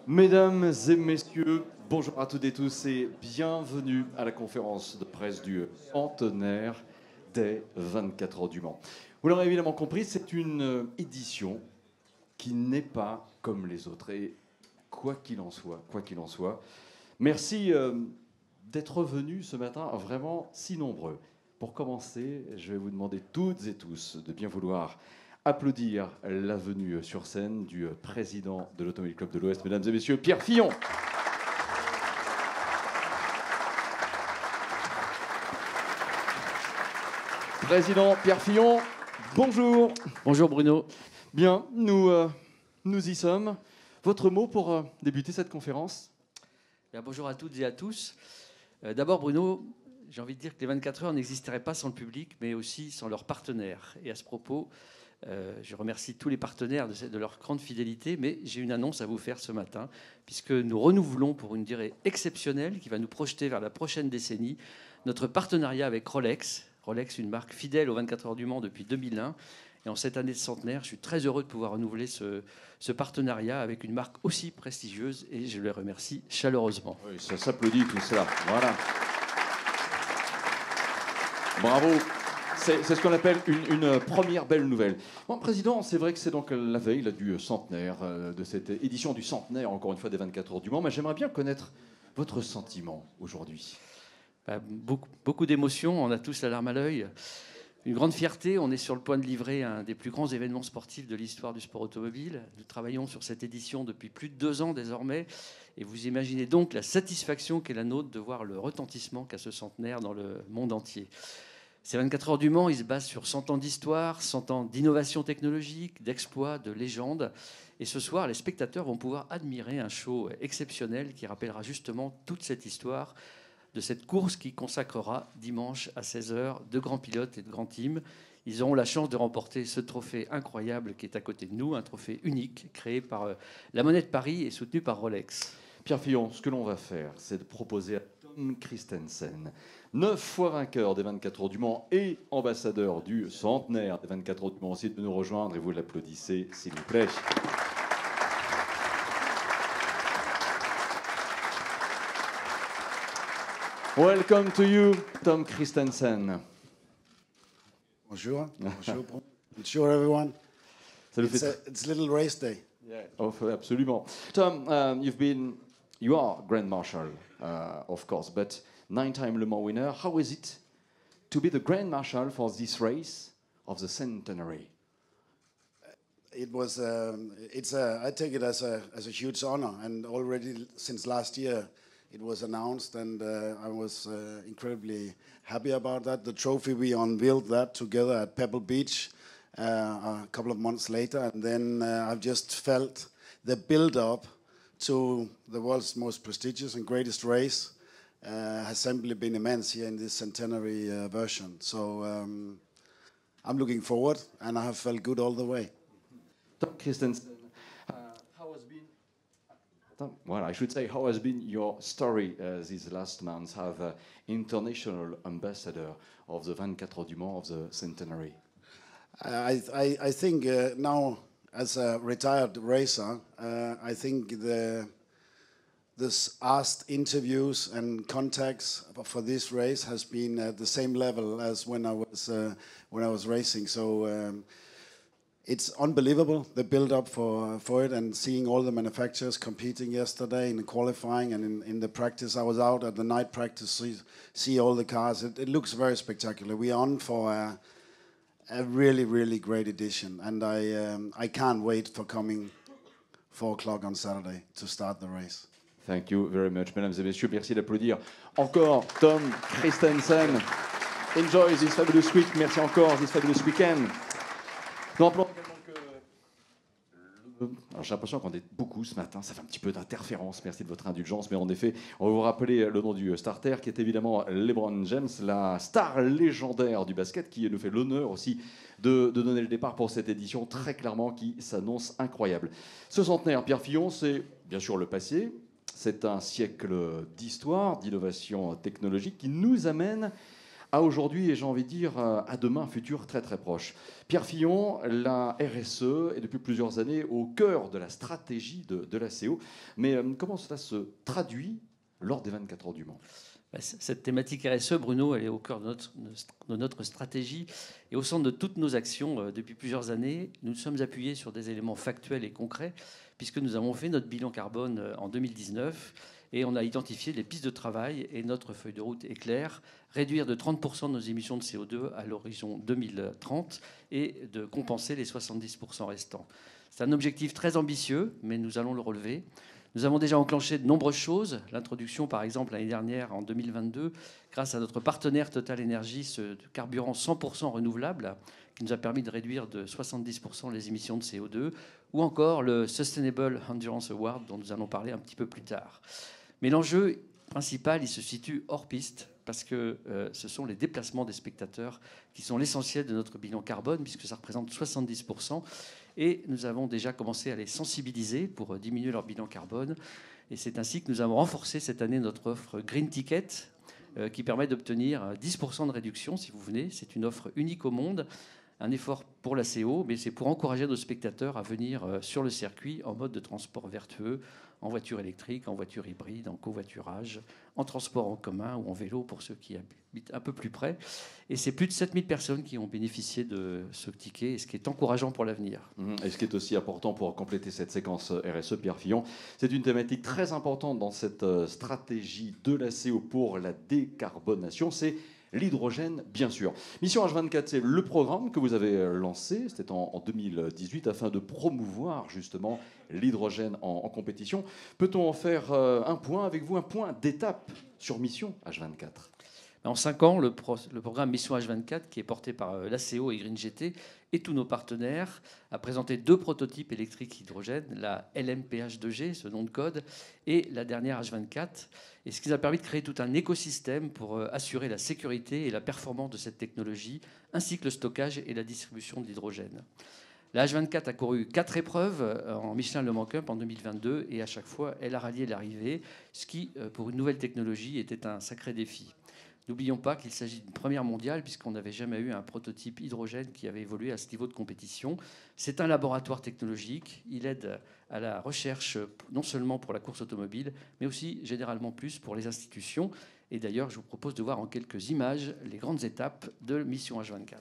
Mesdames et messieurs, bonjour à toutes et tous et bienvenue à la conférence de presse du centenaire des 24 heures du Mans. Vous l'aurez évidemment compris, c'est une édition qui n'est pas comme les autres. Et quoi qu'il en soit, merci d'être venus ce matin vraiment si nombreux. Pour commencer, je vais vous demander toutes et tous de bien vouloir applaudir la venue sur scène du président de l'Automobile Club de l'Ouest, mesdames et messieurs, Pierre Fillon. Président Pierre Fillon, bonjour. Bonjour Bruno. Bien, nous y sommes. Votre mot pour débuter cette conférence? Bien, bonjour à toutes et à tous. D'abord Bruno, j'ai envie de dire que les 24 heures n'existeraient pas sans le public, mais aussi sans leurs partenaires. Et à ce propos, je remercie tous les partenaires de leur grande fidélité, mais j'ai une annonce à vous faire ce matin, puisque nous renouvelons pour une durée exceptionnelle qui va nous projeter vers la prochaine décennie notre partenariat avec Rolex. Rolex, une marque fidèle aux 24 heures du Mans depuis 2001. Et en cette année de centenaire, je suis très heureux de pouvoir renouveler ce partenariat avec une marque aussi prestigieuse et je les remercie chaleureusement. Oui, ça s'applaudit tout cela. Voilà. Bravo. C'est ce qu'on appelle une première belle nouvelle. Bon, Président, c'est vrai que c'est donc la veille là, du centenaire, de cette édition du centenaire, encore une fois, des 24 heures du Mans. Mais j'aimerais bien connaître votre sentiment aujourd'hui. Beaucoup d'émotions, on a tous la larme à l'œil. Une grande fierté, on est sur le point de livrer un des plus grands événements sportifs de l'histoire du sport automobile. Nous travaillons sur cette édition depuis plus de 2 ans désormais. Et vous imaginez donc la satisfaction qu'est la nôtre de voir le retentissement qu'a ce centenaire dans le monde entier. Ces 24 heures du Mans, ils se basent sur 100 ans d'histoire, 100 ans d'innovation technologique, d'exploits, de légendes. Et ce soir, les spectateurs vont pouvoir admirer un show exceptionnel qui rappellera justement toute cette histoire de cette course qui consacrera dimanche à 16h de grands pilotes et de grands teams. Ils auront la chance de remporter ce trophée incroyable qui est à côté de nous, un trophée unique créé par la Monnaie de Paris et soutenu par Rolex. Pierre Fillon, ce que l'on va faire, c'est de proposer à Tom Kristensen, 9 fois vainqueur des 24 heures du Mans et ambassadeur du centenaire des 24 heures du Mans, aussi de nous rejoindre et vous l'applaudissez, s'il vous plaît. Welcome to you, Tom Kristensen. Bonjour. Bonjour. Bonjour, everyone. It's a little race day. Yeah, absolument. Tom, you are Grand Marshal, of course, but 9-time Le Mans winner. How is it to be the Grand Marshal for this race of the centenary? It was. I take it as a huge honor, and already since last year, it was announced, and I was incredibly happy about that. The trophy, we unveiled that together at Pebble Beach a couple of months later, and then I've just felt the build-up to the world's most prestigious and greatest race has simply been immense here in this centenary version. So I'm looking forward, and I have felt good all the way. Tom Kristensen, I should say, how has been your story these last months as international ambassador of the 24 Heures du Mans of the centenary? I think now, as a retired racer, I think this asked interviews and contacts for this race has been at the same level as when I was racing. So. It's unbelievable, the build-up for it, and seeing all the manufacturers competing yesterday in the qualifying and in the practice. I was out at the night practice to see all the cars. It looks very spectacular. We are on for a really, really great edition, and I can't wait for coming 4 o'clock on Saturday to start the race. Thank you very much, mesdames et messieurs. Merci d'applaudir encore Tom Kristensen. Enjoy this fabulous week. Merci encore, this fabulous weekend. Alors, j'ai l'impression qu'on est beaucoup ce matin, ça fait un petit peu d'interférence, merci de votre indulgence, mais en effet, on va vous rappeler le nom du starter qui est évidemment LeBron James, la star légendaire du basket, qui nous fait l'honneur aussi de donner le départ pour cette édition très clairement qui s'annonce incroyable. Ce centenaire, Pierre Fillon, c'est bien sûr le passé, c'est un siècle d'histoire, d'innovation technologique qui nous amène à aujourd'hui et j'ai envie de dire à demain, un futur très très proche. Pierre Fillon, la RSE est depuis plusieurs années au cœur de la stratégie de la CO. Mais comment cela se traduit lors des 24 heures du Mans? Cette thématique RSE, Bruno, elle est au cœur de notre stratégie et au centre de toutes nos actions depuis plusieurs années. Nous nous sommes appuyés sur des éléments factuels et concrets puisque nous avons fait notre bilan carbone en 2019 et on a identifié les pistes de travail et notre feuille de route est claire. Réduire de 30% de nos émissions de CO2 à l'horizon 2030 et de compenser les 70% restants. C'est un objectif très ambitieux, mais nous allons le relever. Nous avons déjà enclenché de nombreuses choses. L'introduction, par exemple, l'année dernière, en 2022, grâce à notre partenaire Total Energy, de carburant 100% renouvelable, qui nous a permis de réduire de 70% les émissions de CO2, ou encore le Sustainable Endurance Award, dont nous allons parler un petit peu plus tard. Mais l'enjeu principal, il se situe hors piste, parce que ce sont les déplacements des spectateurs qui sont l'essentiel de notre bilan carbone, puisque ça représente 70%. Et nous avons déjà commencé à les sensibiliser pour diminuer leur bilan carbone. Et c'est ainsi que nous avons renforcé cette année notre offre Green Ticket, qui permet d'obtenir 10% de réduction si vous venez. C'est une offre unique au monde, un effort pour la CO, mais c'est pour encourager nos spectateurs à venir sur le circuit en mode de transport vertueux, en voiture électrique, en voiture hybride, en covoiturage, en transport en commun ou en vélo pour ceux qui habitent un peu plus près. Et c'est plus de 7000 personnes qui ont bénéficié de ce ticket, et ce qui est encourageant pour l'avenir. Et ce qui est aussi important pour compléter cette séquence RSE, Pierre Fillon, c'est une thématique très importante dans cette stratégie de la CO pour la décarbonation, c'est l'hydrogène, bien sûr. Mission H24, c'est le programme que vous avez lancé, c'était en 2018, afin de promouvoir justement l'hydrogène en compétition. Peut-on en faire un point avec vous, un point d'étape sur Mission H24? En 5 ans, le programme Mission H24, qui est porté par l'ACO et Green GT et tous nos partenaires, a présenté 2 prototypes électriques hydrogène, la LMPH2G, ce nom de code, et la dernière H24, et ce qui nous a permis de créer tout un écosystème pour assurer la sécurité et la performance de cette technologie, ainsi que le stockage et la distribution de l'hydrogène. La H24 a couru 4 épreuves en Michelin-Le Mans Cup en 2022, et à chaque fois, elle a rallié l'arrivée, ce qui, pour une nouvelle technologie, était un sacré défi. N'oublions pas qu'il s'agit d'une première mondiale puisqu'on n'avait jamais eu un prototype hydrogène qui avait évolué à ce niveau de compétition. C'est un laboratoire technologique. Il aide à la recherche non seulement pour la course automobile, mais aussi généralement plus pour les institutions. Et d'ailleurs, je vous propose de voir en quelques images les grandes étapes de Mission H24.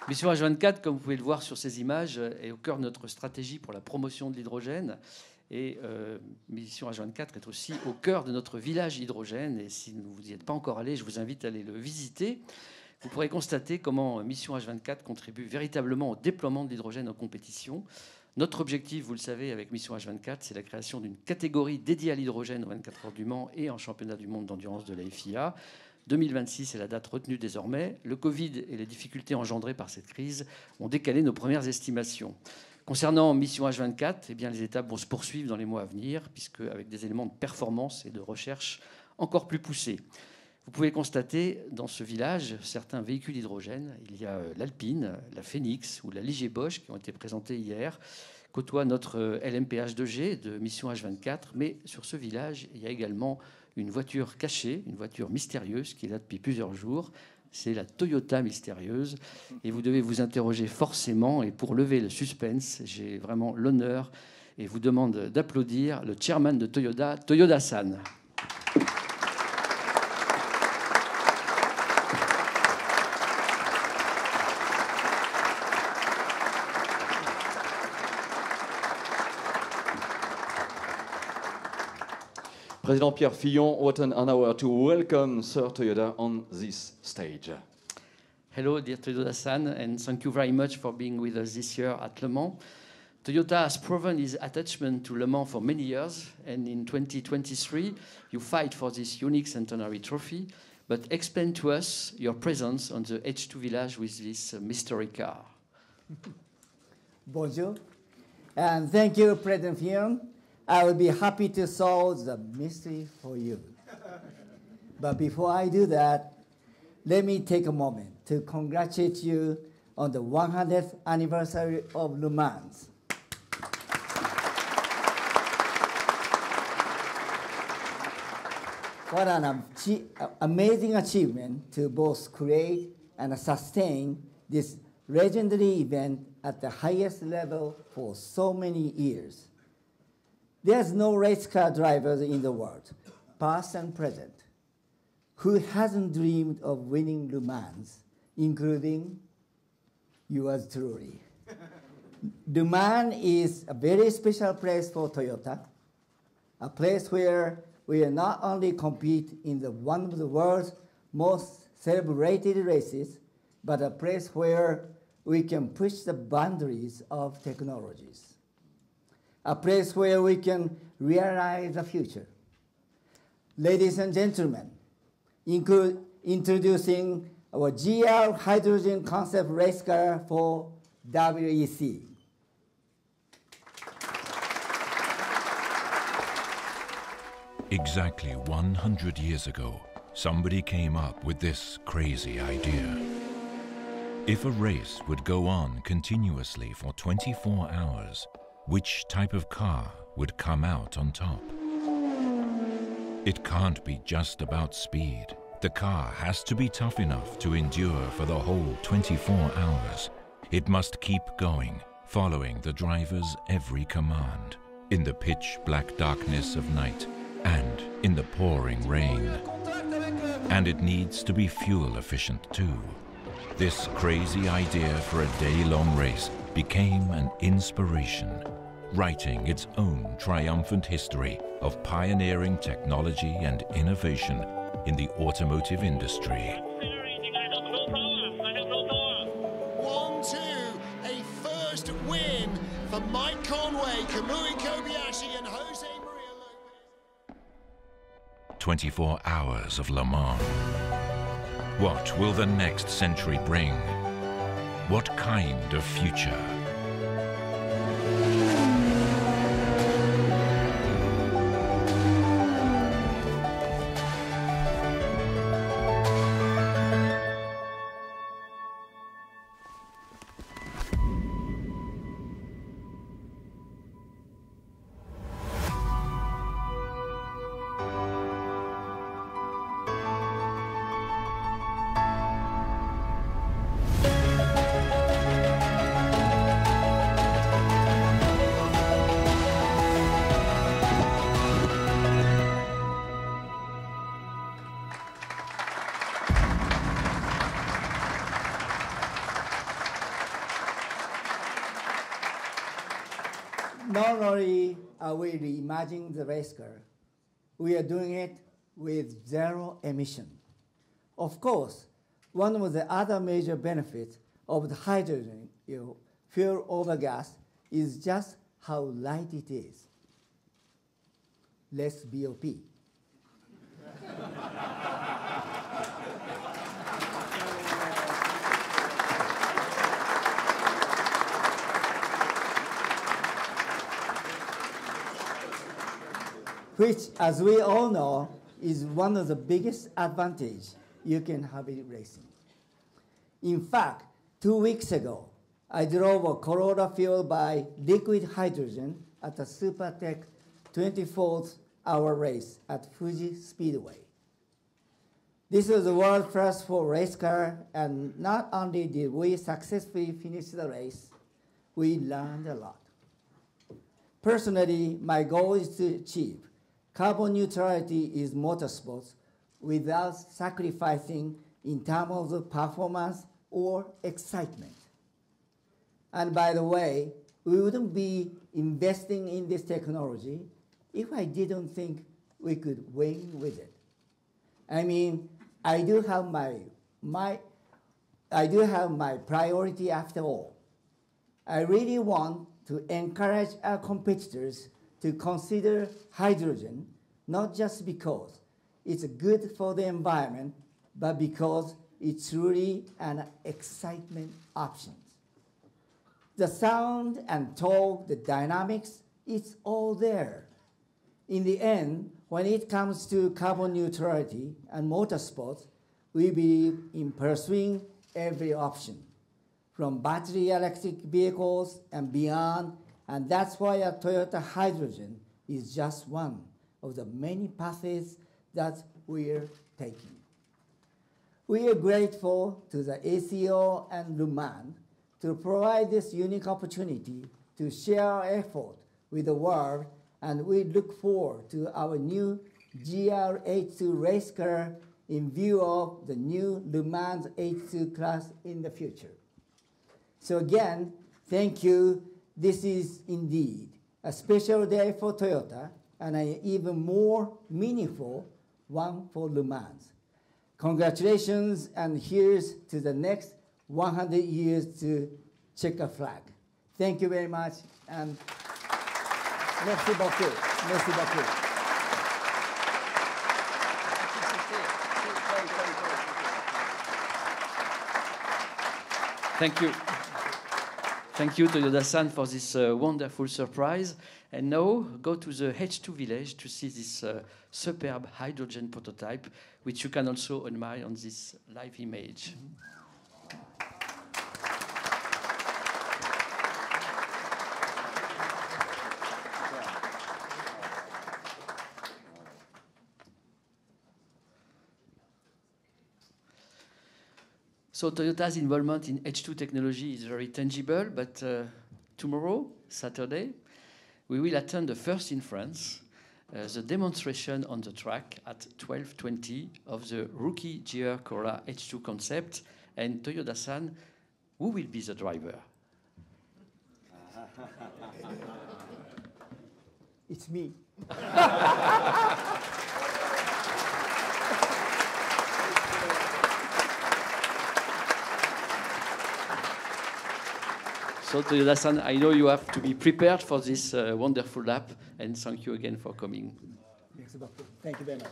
Mission H24, comme vous pouvez le voir sur ces images, est au cœur de notre stratégie pour la promotion de l'hydrogène. Et Mission H24 est aussi au cœur de notre village hydrogène. Et si vous n'y êtes pas encore allé, je vous invite à aller le visiter. Vous pourrez constater comment Mission H24 contribue véritablement au déploiement de l'hydrogène en compétition. Notre objectif, vous le savez, avec Mission H24, c'est la création d'une catégorie dédiée à l'hydrogène aux 24 heures du Mans et en championnat du monde d'endurance de la FIA. 2026 est la date retenue désormais. Le Covid et les difficultés engendrées par cette crise ont décalé nos premières estimations. Concernant Mission H24, eh bien, les étapes vont se poursuivre dans les mois à venir, puisque avec des éléments de performance et de recherche encore plus poussés. Vous pouvez constater dans ce village certains véhicules hydrogène. Il y a l'Alpine, la Phoenix ou la Ligier Bosch qui ont été présentés hier, côtoient notre LMPH2G de Mission H24. Mais sur ce village, il y a également une voiture cachée, une voiture mystérieuse qui est là depuis plusieurs jours. C'est la Toyota mystérieuse. Et vous devez vous interroger forcément. Et pour lever le suspense, j'ai vraiment l'honneur et vous demande d'applaudir le chairman de Toyota, Toyoda-san. Président Pierre Fillon, what an honor to welcome Sir Toyoda on this stage. Hello, dear Toyoda-san, and thank you very much for being with us this year at Le Mans. Toyota has proven its attachment to Le Mans for many years, and in 2023, you fight for this unique centenary trophy. But explain to us your presence on the H2 Village with this mystery car. Bonjour, and thank you, President Fillon. I will be happy to solve the mystery for you. But before I do that, let me take a moment to congratulate you on the 100th anniversary of Le Mans. What an amazing achievement to both create and sustain this legendary event at the highest level for so many years. There's no race car drivers in the world, past and present, who hasn't dreamed of winning Le Mans, including yours truly. Le Mans is a very special place for Toyota, a place where we not only compete in one of the world's most celebrated races, but a place where we can push the boundaries of technologies. A place where we can realize the future. Ladies and gentlemen, introducing our GR Hydrogen Concept Race Car for WEC. Exactly 100 years ago, somebody came up with this crazy idea. If a race would go on continuously for 24 hours, which type of car would come out on top? It can't be just about speed. The car has to be tough enough to endure for the whole 24 hours. It must keep going, following the driver's every command, in the pitch-black darkness of night and in the pouring rain. And it needs to be fuel efficient too. This crazy idea for a day-long race became an inspiration, writing its own triumphant history of pioneering technology and innovation in the automotive industry. 1-2, a first win for Mike Conway, Kamui Kobayashi and Jose Maria Lopez. 24 hours of Le Mans. What will the next century bring? What kind of future? not only are we reimagining the race car, we are doing it with zero emission. Of course, one of the other major benefits of the hydrogen fuel over gas is just how light it is. Less BOP. Which, as we all know, is one of the biggest advantages you can have in racing. In fact, 2 weeks ago, I drove a Corolla fueled by liquid hydrogen at a Supertech 24th-hour race at Fuji Speedway. This was the world first for race car, and not only did we successfully finish the race, we learned a lot. Personally, my goal is to achieve carbon neutrality in motorsports without sacrificing in terms of performance or excitement. And by the way, we wouldn't be investing in this technology if I didn't think we could win with it. I mean, I do have my priority after all. I really want to encourage our competitors to consider hydrogen, not just because it's good for the environment, but because it's really an excitement option. The sound and torque, the dynamics, it's all there. In the end, when it comes to carbon neutrality and motorsports, we believe in pursuing every option, from battery electric vehicles and beyond, and that's why a Toyota Hydrogen is just one of the many paths that we're taking. We are grateful to the ACO and Le Mans to provide this unique opportunity to share our effort with the world, and we look forward to our new GR82 race car in view of the new Le Mans 82 class in the future. So again, thank you. This is indeed a special day for Toyota and an even more meaningful one for Le Mans. Congratulations, and here's to the next 100 years to checker flag. Thank you very much, and merci beaucoup. Merci beaucoup. Thank you. Thank you, Toyoda-san, for this wonderful surprise. And now, go to the H2 village to see this superb hydrogen prototype, which you can also admire on this live image. So Toyota's involvement in H2 technology is very tangible, but tomorrow, Saturday, we will attend the first in France, the demonstration on the track at 12:20 of the Rookie GR Corolla H2 concept. And Toyoda-san, who will be the driver? It's me. So Toyoda-san, I know you have to be prepared for this wonderful lap, and thank you again for coming. Thank you very much.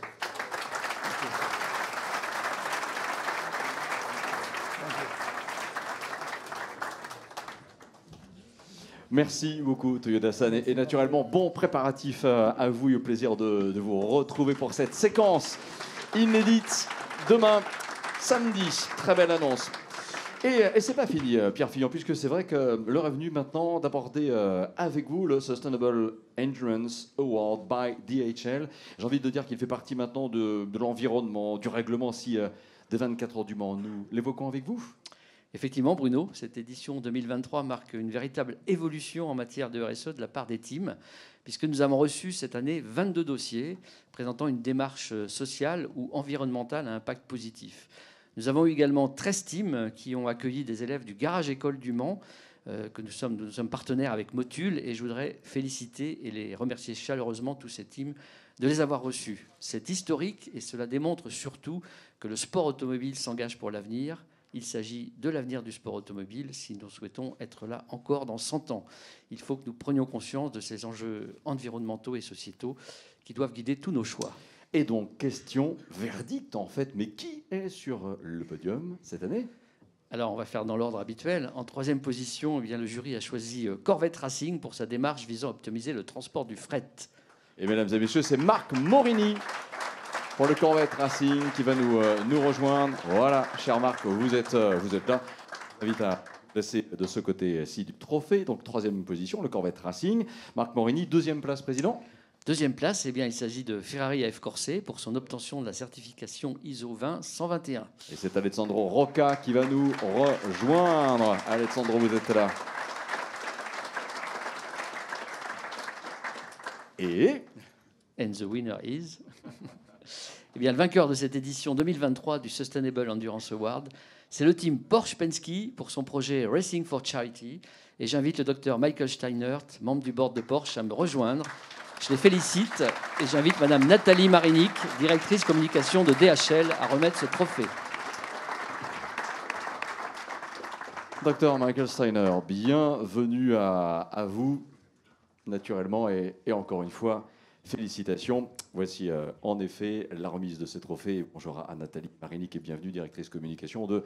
Merci beaucoup, Toyoda-san. Et naturellement, bon préparatif à vous et au plaisir de vous retrouver pour cette séquence inédite demain, samedi. Très belle annonce. Et c'est pas fini, Pierre Fillon, puisque c'est vrai que l'heure est venue maintenant d'aborder avec vous le Sustainable Endurance Award by DHL. J'ai envie de dire qu'il fait partie maintenant de l'environnement, du règlement aussi des 24 heures du Mans. Nous l'évoquons avec vous. Effectivement, Bruno, cette édition 2023 marque une véritable évolution en matière de RSE de la part des teams, puisque nous avons reçu cette année 22 dossiers présentant une démarche sociale ou environnementale à impact positif. Nous avons eu également 13 teams qui ont accueilli des élèves du Garage École du Mans que nous sommes partenaires avec Motul, et je voudrais féliciter et les remercier chaleureusement, tous ces teams, de les avoir reçus. C'est historique et cela démontre surtout que le sport automobile s'engage pour l'avenir. Il s'agit de l'avenir du sport automobile si nous souhaitons être là encore dans 100 ans. Il faut que nous prenions conscience de ces enjeux environnementaux et sociétaux qui doivent guider tous nos choix. Et donc, question verdict en fait, mais qui est sur le podium cette année? Alors, on va faire dans l'ordre habituel. En troisième position, eh bien, le jury a choisi Corvette Racing pour sa démarche visant à optimiser le transport du fret. Et mesdames et messieurs, c'est Marc Morini pour le Corvette Racing qui va nous rejoindre. Voilà, cher Marc, vous êtes là. Je vous invite à placer de ce côté-ci du trophée. Donc, troisième position, le Corvette Racing. Marc Morini, deuxième place, président. Deuxième place, eh bien, il s'agit de Ferrari AF Corse pour son obtention de la certification ISO 20121. Et c'est Alessandro Rocca qui va nous rejoindre. Alessandro, vous êtes là. Et And the winner is... Eh bien, le vainqueur de cette édition 2023 du Sustainable Endurance Award, c'est le team Porsche Penske pour son projet Racing for Charity. Et j'invite le docteur Michael Steinert, membre du board de Porsche, à me rejoindre. Je les félicite et j'invite Madame Nathalie Marinic, directrice communication de DHL, à remettre ce trophée. Docteur Michael Steiner, bienvenue à vous, naturellement, et encore une fois, félicitations. Voici en effet la remise de ces trophées. Bonjour à Nathalie Marinic et bienvenue, directrice communication de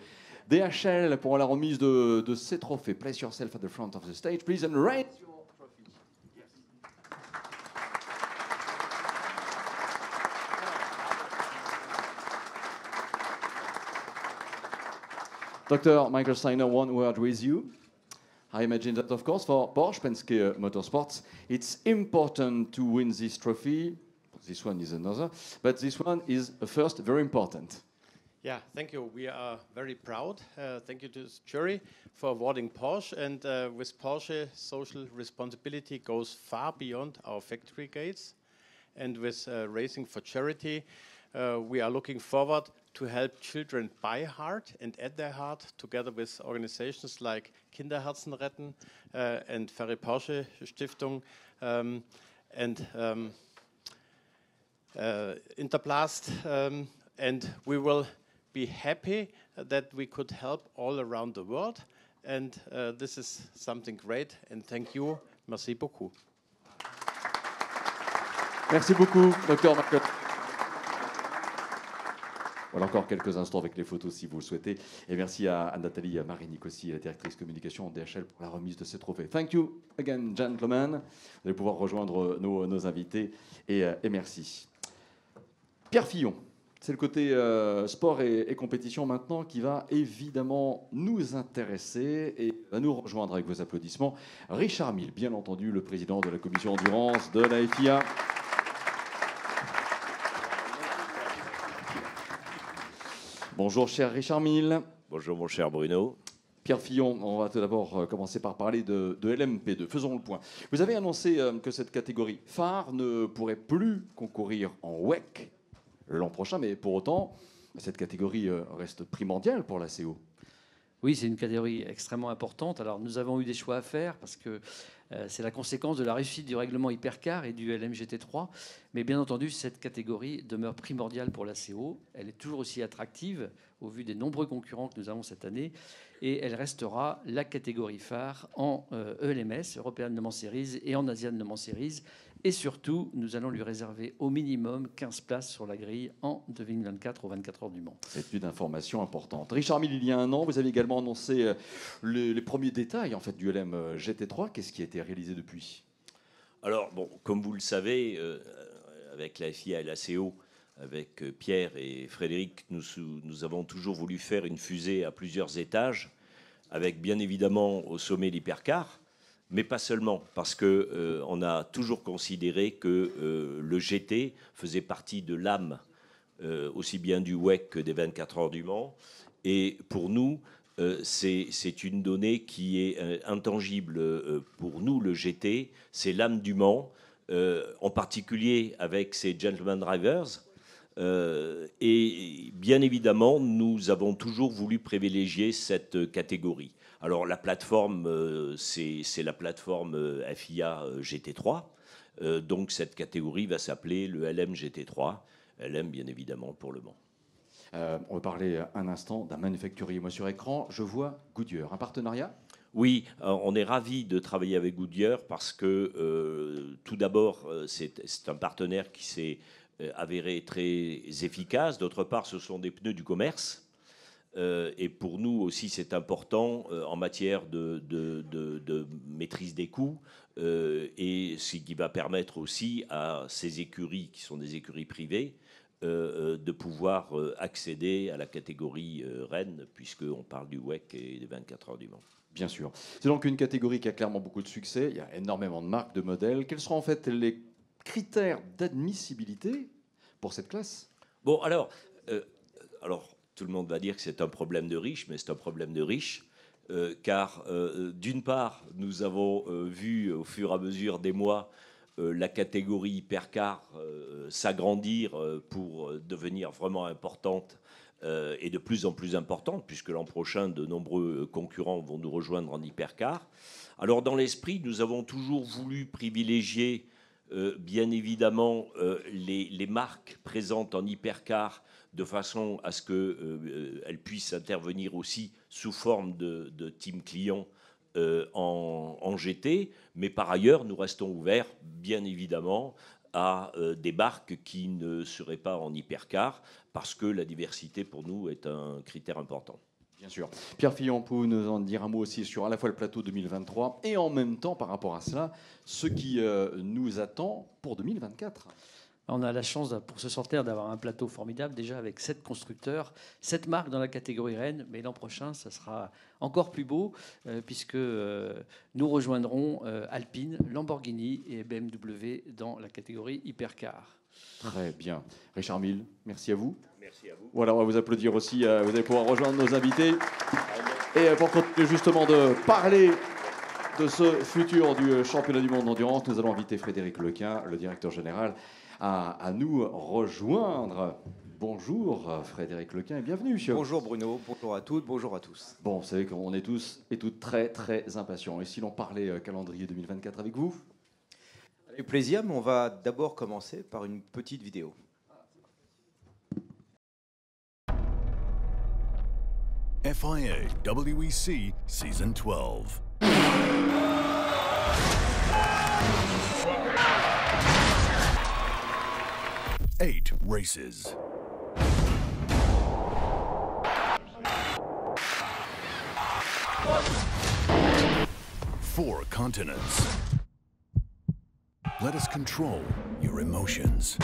DHL, pour la remise de ces trophées. Place yourself at the front of the stage, please, and raise your trophy. Dr. Michael Steiner, one word with you. I imagine that, of course, for Porsche Penske Motorsports, it's important to win this trophy. This one is another, but this one is first very important. Yeah, thank you. We are very proud. Thank you to the jury for awarding Porsche. And with Porsche, social responsibility goes far beyond our factory gates. And with Racing for Charity, we are looking forward to help children by heart and at their heart, together with organizations like Kinderherzen retten and Ferry Porsche Stiftung and Interblast. And we will be happy that we could help all around the world. And this is something great. And thank you. Merci beaucoup. Merci beaucoup, Dr. Michael. Voilà, encore quelques instants avec les photos si vous le souhaitez. Et merci à Nathalie Marinic aussi, la directrice communication DHL, pour la remise de ces trophées. Thank you again, gentlemen. Vous allez pouvoir rejoindre nos invités. Et merci. Pierre Fillon, c'est le côté sport et compétition maintenant qui va évidemment nous intéresser et va nous rejoindre avec vos applaudissements. Richard Mille, bien entendu, le président de la commission endurance de la FIA. Bonjour, cher Richard Mille. Bonjour, mon cher Bruno. Pierre Fillon, on va tout d'abord commencer par parler de LMP2. Faisons le point. Vous avez annoncé que cette catégorie phare ne pourrait plus concourir en WEC l'an prochain, mais pour autant, cette catégorie reste primordiale pour la CO. Oui, c'est une catégorie extrêmement importante. Alors, nous avons eu des choix à faire parce que c'est la conséquence de la réussite du règlement Hypercar et du LMGT3. Mais bien entendu, cette catégorie demeure primordiale pour la CO. Elle est toujours aussi attractive au vu des nombreux concurrents que nous avons cette année. Et elle restera la catégorie phare en ELMS, European Le Mans Series, et en Asian Le Mans Series. Et surtout, nous allons lui réserver au minimum 15 places sur la grille en 2024 aux 24 heures du Mans. C'est une information importante. Richard Mille, il y a un an, vous avez également annoncé les premiers détails en fait, du LM GT3. Qu'est-ce qui a été réalisé depuis? Alors, bon, comme vous le savez, avec la FIA et la CO, avec Pierre et Frédéric, nous avons toujours voulu faire une fusée à plusieurs étages, avec bien évidemment au sommet l'hypercar, mais pas seulement, parce qu'on a toujours considéré que le GT faisait partie de l'âme, aussi bien du WEC que des 24 heures du Mans. Et pour nous, c'est une donnée qui est intangible pour nous, le GT. C'est l'âme du Mans, en particulier avec ces gentleman drivers. Et bien évidemment, nous avons toujours voulu privilégier cette catégorie. Alors la plateforme, c'est la plateforme FIA GT3. Donc cette catégorie va s'appeler le LM GT3. LM bien évidemment pour Le Mans. On va parler un instant d'un manufacturier. Moi sur écran, je vois Goodyear. Un partenariat ? Oui, on est ravis de travailler avec Goodyear parce que tout d'abord, c'est un partenaire qui s'est avéré très efficace. D'autre part, ce sont des pneus du commerce. Et pour nous aussi, c'est important en matière de maîtrise des coûts et ce qui va permettre aussi à ces écuries, qui sont des écuries privées, de pouvoir accéder à la catégorie Rennes, puisqu'on parle du WEC et des 24 heures du Mans. Bien sûr. C'est donc une catégorie qui a clairement beaucoup de succès. Il y a énormément de marques, de modèles. Quels seront en fait les critères d'admissibilité pour cette classe ? Bon, alors, tout le monde va dire que c'est un problème de riches, mais c'est un problème de riches, car d'une part, nous avons vu au fur et à mesure des mois la catégorie hypercar s'agrandir pour devenir vraiment importante et de plus en plus importante, puisque l'an prochain, de nombreux concurrents vont nous rejoindre en hypercar. Alors, dans l'esprit, nous avons toujours voulu privilégier, bien évidemment, les marques présentes en hypercar de façon à ce qu'elles puissent intervenir aussi sous forme de team client en GT. Mais par ailleurs, nous restons ouverts, bien évidemment, à des marques qui ne seraient pas en hypercar, parce que la diversité, pour nous, est un critère important. Bien sûr. Pierre Fillon, pouvez-vous nous en dire un mot aussi sur à la fois le plateau 2023 et en même temps, par rapport à cela, ce qui nous attend pour 2024 ? On a la chance, pour ce centenaire, d'avoir un plateau formidable, déjà avec 7 constructeurs, 7 marques dans la catégorie Rennes, mais l'an prochain, ça sera encore plus beau, puisque nous rejoindrons Alpine, Lamborghini et BMW dans la catégorie hypercar. Très bien. Richard Mille, merci à vous. Merci à vous. Voilà, on va vous applaudir aussi. Vous allez pouvoir rejoindre nos invités. Et pour continuer justement de parler de ce futur du championnat du monde d'endurance, nous allons inviter Frédéric Lequin, le directeur général, à nous rejoindre. Bonjour Frédéric Lequin et bienvenue. Bonjour Bruno, bonjour à toutes, bonjour à tous. Bon, vous savez qu'on est tous et toutes très très impatients. Et si l'on parlait calendrier 2024 avec vous ? Avec plaisir, mais on va d'abord commencer par une petite vidéo. FIA WEC Season 12. Eight races. Four continents. Let us control your emotions.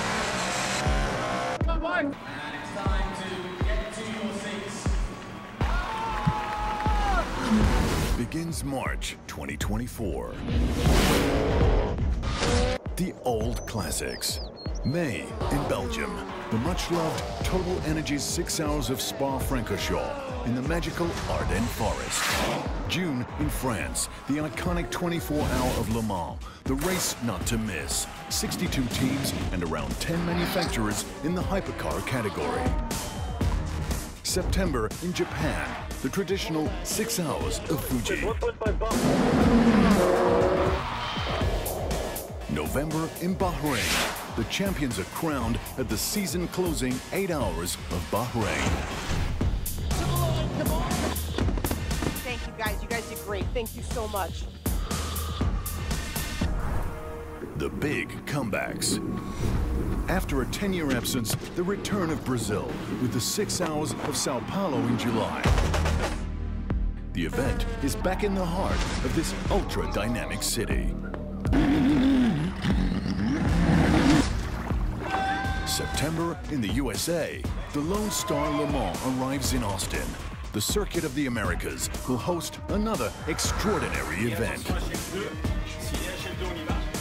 Come on. And it's time to get to your seats. Begins March 2024. The Old Classics. May in Belgium. The much-loved Total Energies 6 hours of Spa-Francorchamps in the magical Ardennes Forest. June in France. The iconic 24-hour of Le Mans. The race not to miss. 62 teams and around 10 manufacturers in the hypercar category. September in Japan. The traditional 6 hours of Fuji. November in Bahrain. The champions are crowned at the season-closing 8 hours of Bahrain. Thank you, guys. You guys did great. Thank you so much. The big comebacks. After a 10-year absence, the return of Brazil with the 6 hours of Sao Paulo in July. The event is back in the heart of this ultra-dynamic city. September in the USA, the Lone Star Le Mans arrives in Austin. The Circuit of the Americas will host another extraordinary event.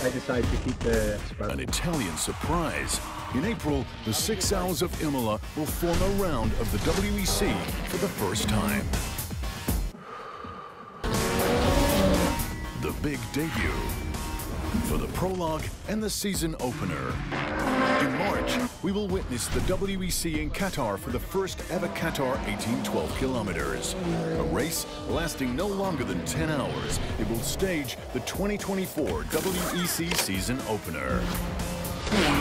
I decided to keep the An Italian surprise. In April, the 6 hours of Imola will form a round of the WEC for the first time. The big debut for the prologue and the season opener. In March, we will witness the WEC in Qatar for the first ever Qatar 1812 kilometers. A race lasting no longer than 10 hours. It will stage the 2024 WEC season opener.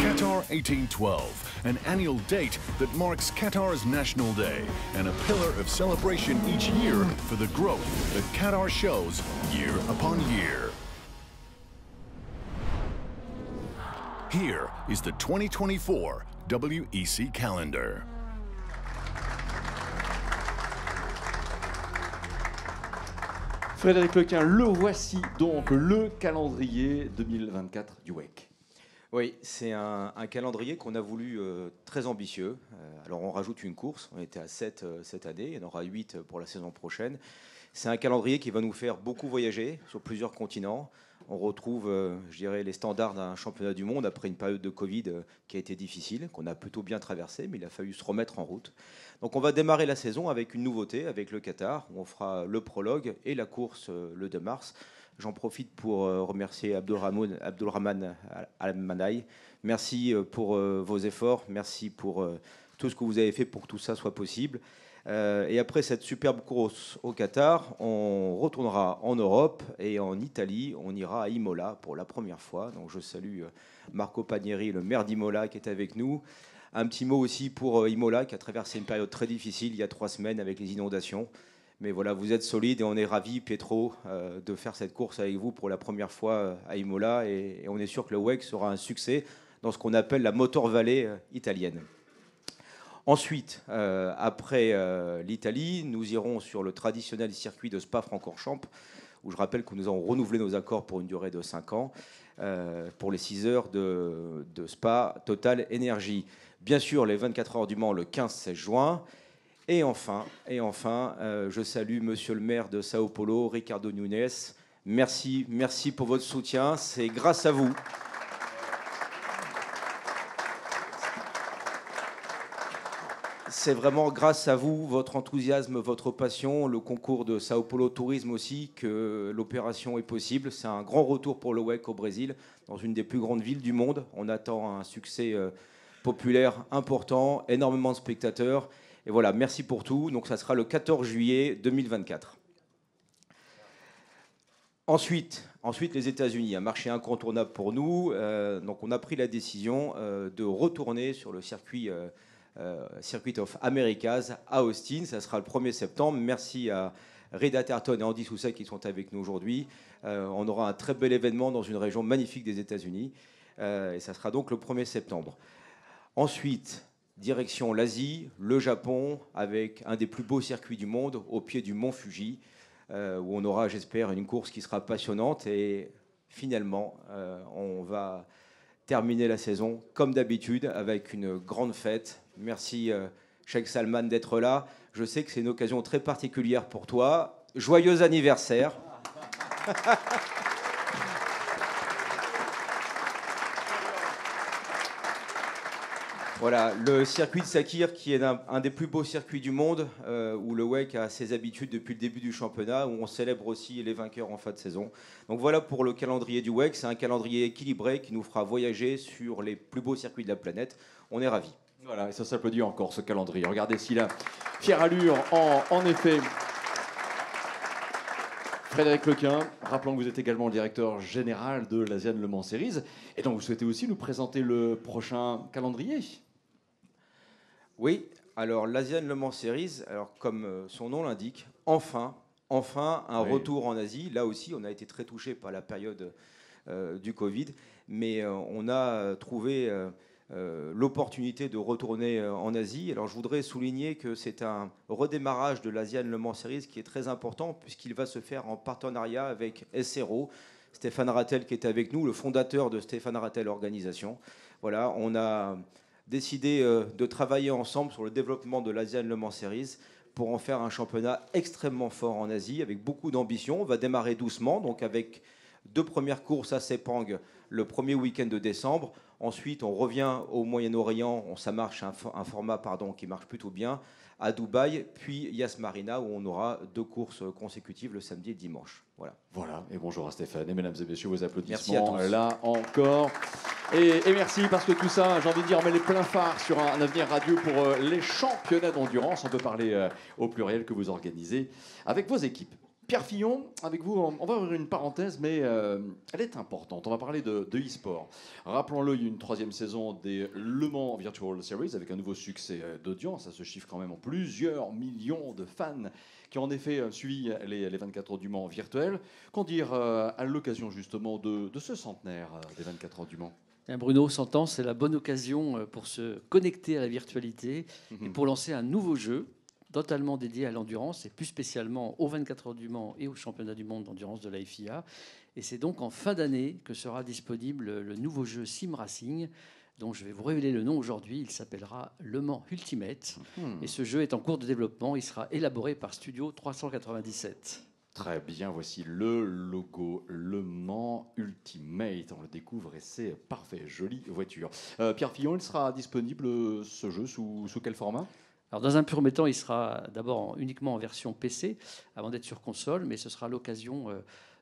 Qatar 1812, an annual date that marks Qatar's National Day and a pillar of celebration each year for the growth that Qatar shows year upon year. Here is the 2024 WEC calendar. Frédéric Lequin, le voici donc, le calendrier 2024 du WEC. Oui, c'est un calendrier qu'on a voulu très ambitieux. Alors on rajoute une course, on était à 7 cette année, il y en aura 8 pour la saison prochaine. C'est un calendrier qui va nous faire beaucoup voyager sur plusieurs continents. On retrouve, je dirais, les standards d'un championnat du monde après une période de Covid qui a été difficile, qu'on a plutôt bien traversée, mais il a fallu se remettre en route. Donc on va démarrer la saison avec une nouveauté, avec le Qatar, où on fera le prologue et la course le 2 mars. J'en profite pour remercier Abdulrahman Al-Manai. Merci pour vos efforts, merci pour tout ce que vous avez fait pour que tout ça soit possible. Et après cette superbe course au Qatar, on retournera en Europe et en Italie. On ira à Imola pour la première fois. Donc je salue Marco Panieri, le maire d'Imola, qui est avec nous. Un petit mot aussi pour Imola, qui a traversé une période très difficile il y a 3 semaines avec les inondations. Mais voilà, vous êtes solide et on est ravis, Pietro, de faire cette course avec vous pour la première fois à Imola. Et on est sûr que le WEC sera un succès dans ce qu'on appelle la Motor Valley italienne. Ensuite, après l'Italie, nous irons sur le traditionnel circuit de Spa-Francorchamps, où je rappelle que nous avons renouvelé nos accords pour une durée de 5 ans, pour les 6 heures de Spa Total Energy. Bien sûr, les 24 heures du Mans le 15-16 juin. Et enfin, je salue Monsieur le maire de Sao Paulo, Ricardo Nunes. Merci pour votre soutien. C'est grâce à vous. C'est vraiment grâce à vous, votre enthousiasme, votre passion, le concours de Sao Paulo Tourisme aussi, que l'opération est possible. C'est un grand retour pour le WEC au Brésil, dans une des plus grandes villes du monde. On attend un succès populaire important, énormément de spectateurs. Et voilà, merci pour tout. Donc ça sera le 14 juillet 2024. Ensuite, les États-Unis, un marché incontournable pour nous. Donc on a pris la décision de retourner sur le Circuit of Americas à Austin. Ça sera le 1er septembre. Merci à Reid Atherton et Andy Soucek qui sont avec nous aujourd'hui. On aura un très bel événement dans une région magnifique des États-Unis. Et ça sera donc le 1er septembre. Ensuite, direction l'Asie, le Japon, avec un des plus beaux circuits du monde, au pied du mont Fuji, où on aura, j'espère, une course qui sera passionnante. Et finalement, on va terminer la saison, comme d'habitude, avec une grande fête. Merci, Sheikh Salman, d'être là. Je sais que c'est une occasion très particulière pour toi. Joyeux anniversaire. Voilà, le circuit de Sakir, qui est un des plus beaux circuits du monde, où le WEC a ses habitudes depuis le début du championnat, où on célèbre aussi les vainqueurs en fin de saison. Donc voilà pour le calendrier du WEC. C'est un calendrier équilibré qui nous fera voyager sur les plus beaux circuits de la planète. On est ravis. Voilà, et ça s'applaudit encore, ce calendrier. Regardez s'il a fière allure, en effet. Frédéric Lequin, rappelons que vous êtes également le directeur général de l'Asian Le Mans Series. Et donc vous souhaitez aussi nous présenter le prochain calendrier. Oui, alors l'Asian Le Mans Series, alors comme son nom l'indique, enfin un retour en Asie. Là aussi, on a été très touché par la période du Covid, mais on a trouvé l'opportunité de retourner en Asie. Alors je voudrais souligner que c'est un redémarrage de l'Asian Le Mans Series qui est très important, puisqu'il va se faire en partenariat avec SRO, Stéphane Rattel qui est avec nous, le fondateur de Stéphane Rattel Organisation. Voilà, on a décidé de travailler ensemble sur le développement de l'Asian Le Mans Series pour en faire un championnat extrêmement fort en Asie, avec beaucoup d'ambition. On va démarrer doucement, donc avec 2 premières courses à Sepang le premier week-end de décembre. Ensuite, on revient au Moyen-Orient, ça marche un format qui marche plutôt bien, à Dubaï, puis Yas Marina, où on aura 2 courses consécutives le samedi et le dimanche. Voilà. Voilà, et bonjour à Stéphane. Et mesdames et messieurs, vos applaudissements. Merci à tous. Là encore. Et merci parce que tout ça, j'ai envie de dire, met les pleins phares sur un avenir radieux pour les championnats d'endurance. On peut parler au pluriel que vous organisez avec vos équipes. Pierre Fillon, avec vous, on va ouvrir une parenthèse, mais elle est importante. On va parler de e-sport. Rappelons-le, il y a une 3e saison des Le Mans Virtual Series avec un nouveau succès d'audience. Ça se chiffre quand même en plusieurs millions de fans qui ont en effet suivi les 24 heures du Mans virtuels. Qu'en dire à l'occasion justement de ce centenaire des 24 heures du Mans? Bruno, 100 ans, c'est la bonne occasion pour se connecter à la virtualité et pour lancer un nouveau jeu totalement dédié à l'endurance et plus spécialement aux 24 heures du Mans et au championnat du monde d'endurance de la FIA. Et c'est donc en fin d'année que sera disponible le nouveau jeu Sim Racing, dont je vais vous révéler le nom aujourd'hui. Il s'appellera Le Mans Ultimate. Et ce jeu est en cours de développement. Il sera élaboré par Studio 397. Très bien, voici le logo Le Mans Ultimate. On le découvre et c'est parfait. Jolie voiture. Pierre Fillon, il sera disponible ce jeu sous quel format ? Alors, dans un premier temps, il sera d'abord uniquement en version PC avant d'être sur console, mais ce sera l'occasion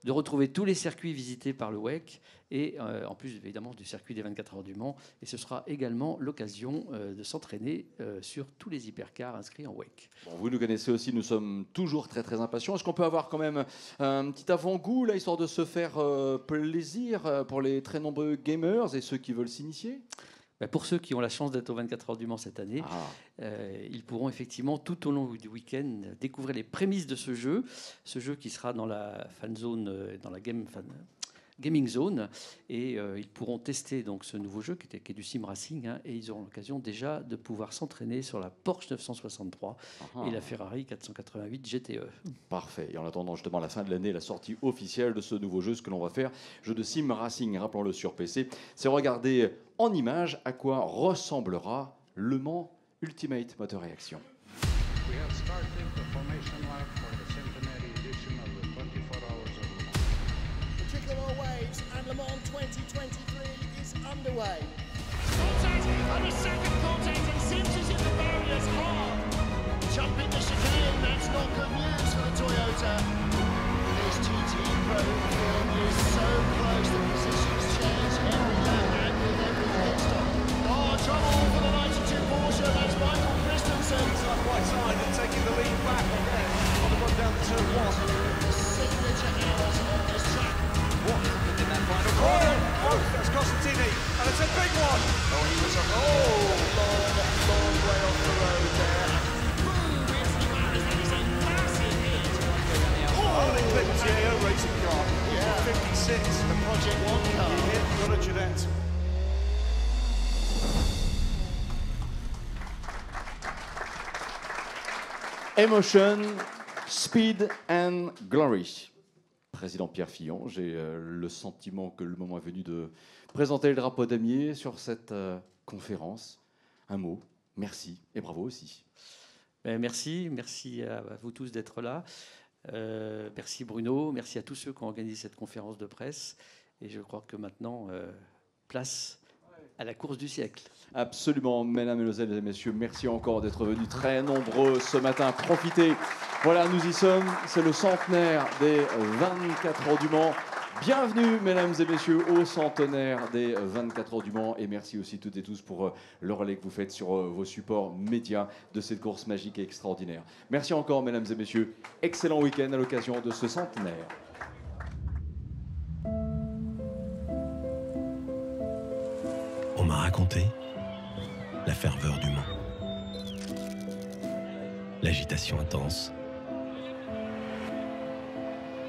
de retrouver tous les circuits visités par le WEC et en plus évidemment du circuit des 24 heures du Mans. Et ce sera également l'occasion de s'entraîner sur tous les hypercars inscrits en WEC. Bon, vous nous connaissez aussi, nous sommes toujours très très impatients. Est-ce qu'on peut avoir quand même un petit avant-goût là, histoire de se faire plaisir pour les très nombreux gamers et ceux qui veulent s'initier ? Pour ceux qui ont la chance d'être aux 24 heures du Mans cette année, ils pourront effectivement tout au long du week-end découvrir les prémices de ce jeu qui sera dans la fan zone, dans la gaming zone, et ils pourront tester donc ce nouveau jeu qui est du sim racing, et ils auront l'occasion déjà de pouvoir s'entraîner sur la Porsche 963 et la Ferrari 488 GTE. Parfait. Et en attendant justement la fin de l'année, la sortie officielle de ce nouveau jeu, ce que l'on va faire, jeu de sim racing, rappelons-le sur PC, c'est regarder en images à quoi ressemblera Le Mans Ultimate Motor Réaction. We have started the formation lap for the centenary edition of the 24 Hours of Le Mans. The Tricolor waves and Le Mans 2023 is underway. Contact and a second contact, and Sims is in the barriers hard. Jumping the chicane, that's not good news for the Toyota. This GT Pro film is so close, the positions change every lap and with every pit stop. Oh, trouble for the 92 Porsche, that's Michael Christensen. Up right side and taking the lead back on the run down to turn 1. Signature hours on this track. What happened in that final corner? Oh, that's Costantini, and it's a big one. Oh, he was a long way off the road there. Oh, they clipped Gio racing car. Yeah. 56. The Project One car. He hit Gunnar Jeanette. Emotion, Speed and Glory. Président Pierre Fillon, j'ai le sentiment que le moment est venu de présenter le drapeau damier sur cette conférence. Un mot, merci et bravo aussi. Merci à vous tous d'être là. Merci Bruno, merci à tous ceux qui ont organisé cette conférence de presse. Et je crois que maintenant, place à la course du siècle. Absolument, mesdames, et messieurs, merci encore d'être venus très nombreux ce matin. Profitez, voilà, nous y sommes, c'est le centenaire des 24 heures du Mans. Bienvenue, mesdames et messieurs, au centenaire des 24 heures du Mans. Et merci aussi toutes et tous pour le relais que vous faites sur vos supports médias de cette course magique et extraordinaire. Merci encore, mesdames et messieurs. Excellent week-end à l'occasion de ce centenaire. On m'a raconté la ferveur du Mans, l'agitation intense,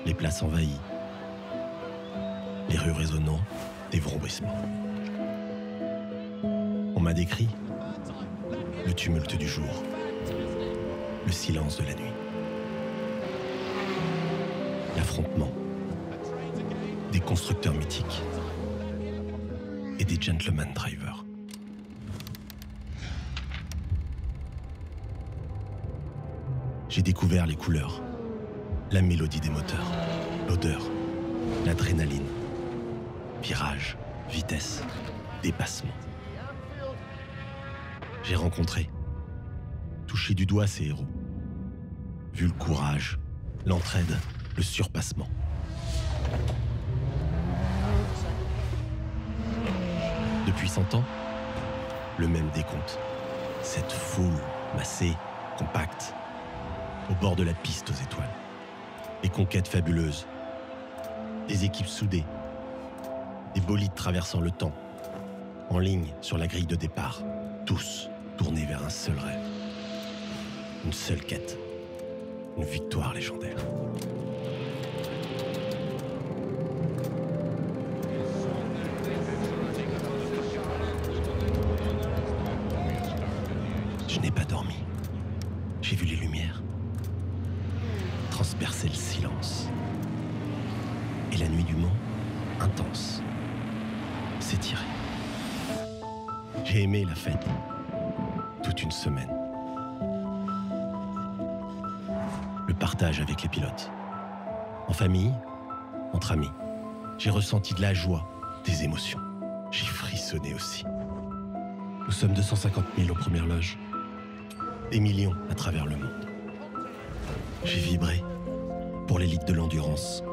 les places envahies, les rues résonnant des vrombissements. On m'a décrit le tumulte du jour, le silence de la nuit, l'affrontement des constructeurs mythiques et des gentleman drivers. J'ai découvert les couleurs, la mélodie des moteurs, l'odeur, l'adrénaline, virage, vitesse, dépassement. J'ai rencontré, touché du doigt ces héros, vu le courage, l'entraide, le surpassement. Depuis 100 ans, le même décompte. Cette foule massée, compacte, au bord de la piste aux étoiles. Des conquêtes fabuleuses, des équipes soudées, des bolides traversant le temps, en ligne sur la grille de départ, tous tournés vers un seul rêve. Une seule quête, une victoire légendaire. Je n'ai pas dormi. J'ai vu les lumières transpercer le silence. Et la nuit du Mans, intense, s'étirer. J'ai aimé la fête, toute une semaine. Le partage avec les pilotes. En famille, entre amis. J'ai ressenti de la joie, des émotions. J'ai frissonné aussi. Nous sommes 250 000 aux premières loges. Des millions à travers le monde. J'ai vibré pour l'élite de l'endurance.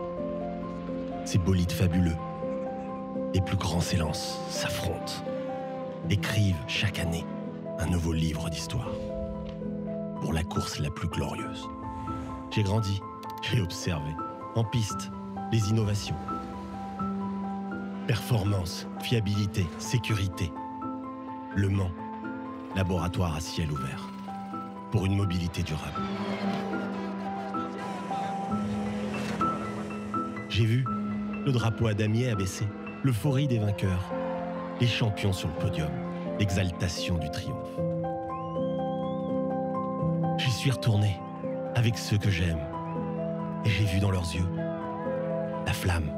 Ces bolides fabuleux, les plus grands s'élancent, s'affrontent, écrivent chaque année un nouveau livre d'histoire pour la course la plus glorieuse. J'ai grandi, j'ai observé, en piste, les innovations. Performance, fiabilité, sécurité. Le Mans, laboratoire à ciel ouvert, pour une mobilité durable. J'ai vu le drapeau à damier abaissé, l'euphorie des vainqueurs, les champions sur le podium, l'exaltation du triomphe. J'y suis retourné avec ceux que j'aime et j'ai vu dans leurs yeux la flamme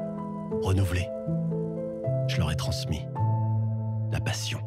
renouvelée. Je leur ai transmis la passion.